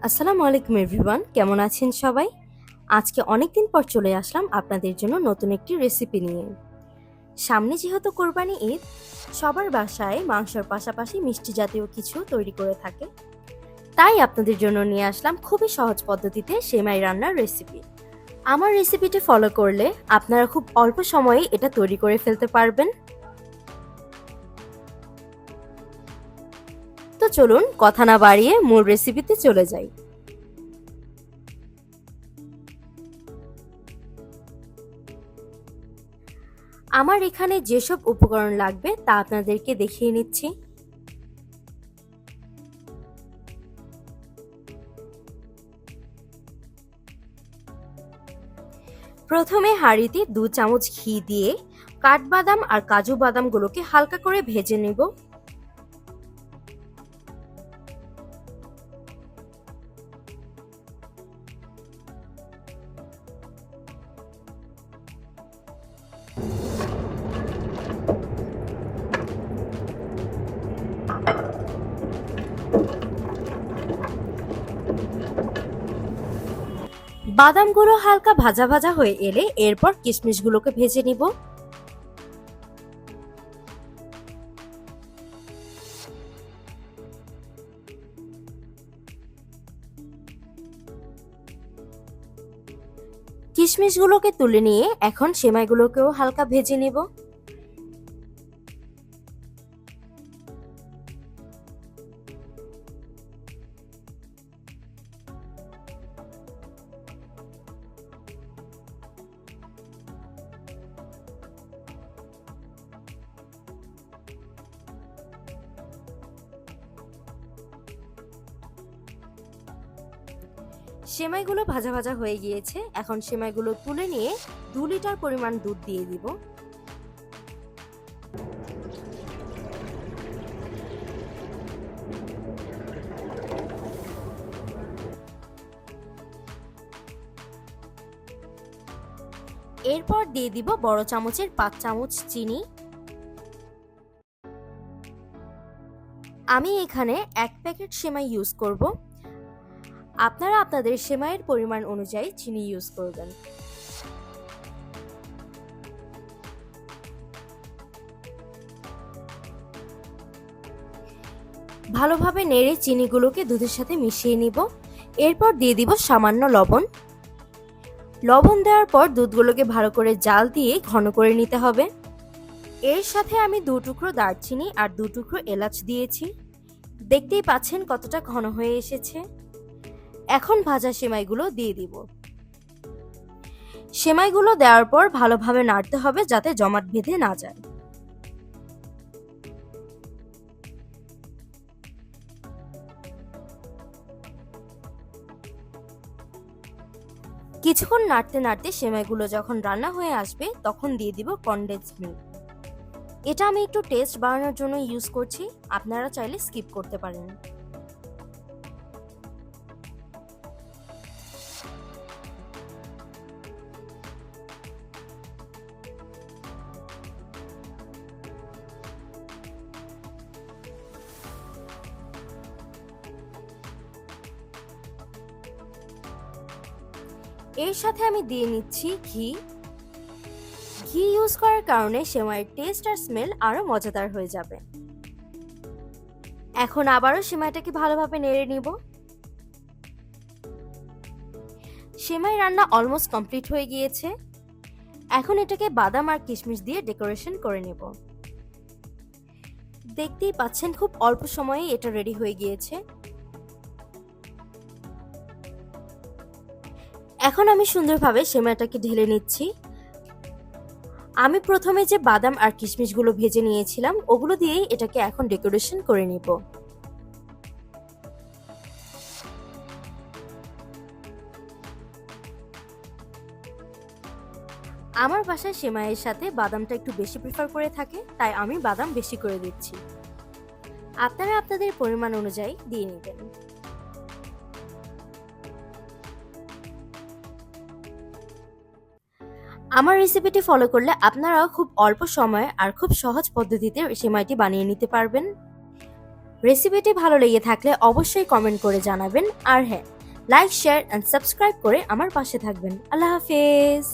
আসসালামু আলাইকুম এভরিওয়ান, কেমন আছেন সবাই? আজকে অনেক দিন পর চলে আসলাম আপনাদের জন্য নতুন একটি রেসিপি নিয়ে। সামনে যেহেতু কোরবানি ঈদ, সবার বাসায় মাংসের পাশাপাশি মিষ্টি জাতীয় কিছু তৈরি করে থাকে। তাই আপনাদের জন্য নিয়ে আসলাম খুবই সহজ পদ্ধতিতে সেমাই রান্নার রেসিপি। আমার রেসিপিটি ফলো করলে আপনারা খুব অল্প সময়ে এটা তৈরি করে ফেলতে পারবেন। তো চলুন কথা না বাড়িয়ে মূল রেসিপিতে চলে যাই। আমার এখানে যেসব উপকরণ লাগবে তা আপনাদেরকে দেখিয়ে নিচ্ছি। প্রথমে হাঁড়িতে 2 চামচ ঘি দিয়ে কাঠবাদাম আর কাজু বাদামগুলোকে হালকা করে ভেজে নেব। বাদামগুলো হালকা ভাজা ভাজা হয়ে এলে এরপর কিশমিশগুলোকে ভেজে নিব। কিশমিশগুলোকে তুলে নিয়ে এখন সেমাইগুলোকেও হালকা ভেজে নেব। সেমাইগুলো ভাজা ভাজা হয়ে গিয়েছে, এখন সেমাইগুলো তুলে নিয়ে 2 লিটার পরিমাণ দুধ দিয়ে দিব। এরপর দিয়ে দিব বড় চামচের 5 চামচ চিনি। আমি এখানে 1 প্যাকেট সেমাই ইউজ করব। আপনারা আপনাদের সেমাইয়ের পরিমাণ অনুযায়ী চিনি ইউজ করবেন। ভালোভাবে নেড়ে চিনিগুলোকে দুধের সাথে মিশিয়ে নিব। এরপর দিয়ে দিব সামান্য লবণ। লবণ দেওয়ার পর দুধগুলোকে ভালো করে জাল দিয়ে ঘন করে নিতে হবে। এর সাথে আমি 2 টুকরো দারচিনি আর 2 টুকরো এলাচ দিয়েছি। দেখতেই পাচ্ছেন কতটা ঘন হয়ে এসেছে। এখন ভাজা সেমাইগুলো দিয়ে দিব। সেমাইগুলো দেওয়ার পর ভালোভাবে নাড়তে হবে যাতে জমাট বেঁধে না যায়। কিছুক্ষণ নাড়তে নাড়তে সেমাইগুলো যখন রান্না হয়ে আসবে তখন দিয়ে দিব কনডেন্স মিল্ক। এটা আমি একটু টেস্ট বাড়ানোর জন্য ইউজ করছি, আপনারা চাইলে স্কিপ করতে পারেন। এর সাথে আমি দিয়ে নিচ্ছি ঘি। ঘি ইউজ করার কারণে সেমাইয়ের টেস্ট আর স্মেল আরো মজাদার হয়ে যাবে। এখন আবারও সেমাইটাকে ভালোভাবে নেড়ে নিব। সেমাই রান্না অলমোস্ট কমপ্লিট হয়ে গিয়েছে। এখন এটাকে বাদাম আর কিশমিশ দিয়ে ডেকোরেশন করে নেব। দেখতেই পাচ্ছেন খুব অল্প সময়ে এটা রেডি হয়ে গিয়েছে। এখন আমি সুন্দরভাবে সেমাইটাকে ঢেলে নিচ্ছি। আমি প্রথমে যে বাদাম আর কিশমিশগুলো ভেজে নিয়েছিলাম ওগুলো দিয়েই এটাকে এখন ডেকোরেশন করে নিব। আমার বাসায় সেমাইয়ের সাথে বাদামটা একটু বেশি প্রেফার করে থাকে, তাই আমি বাদাম বেশি করে দিচ্ছি। আপনারা আপনাদের পরিমাণ অনুযায়ী দিয়ে নেবেন। আমার রেসিপিটি ফলো করলে আপনারাও খুব অল্প সময়ে আর খুব সহজ পদ্ধতিতে সেমাইটি বানিয়ে নিতে পারবেন। রেসিপিটি ভালো লেগে থাকলে অবশ্যই কমেন্ট করে জানাবেন, আর হ্যাঁ, লাইক, শেয়ার অ্যান্ড সাবস্ক্রাইব করে আমার পাশে থাকবেন। আল্লাহ হাফেজ।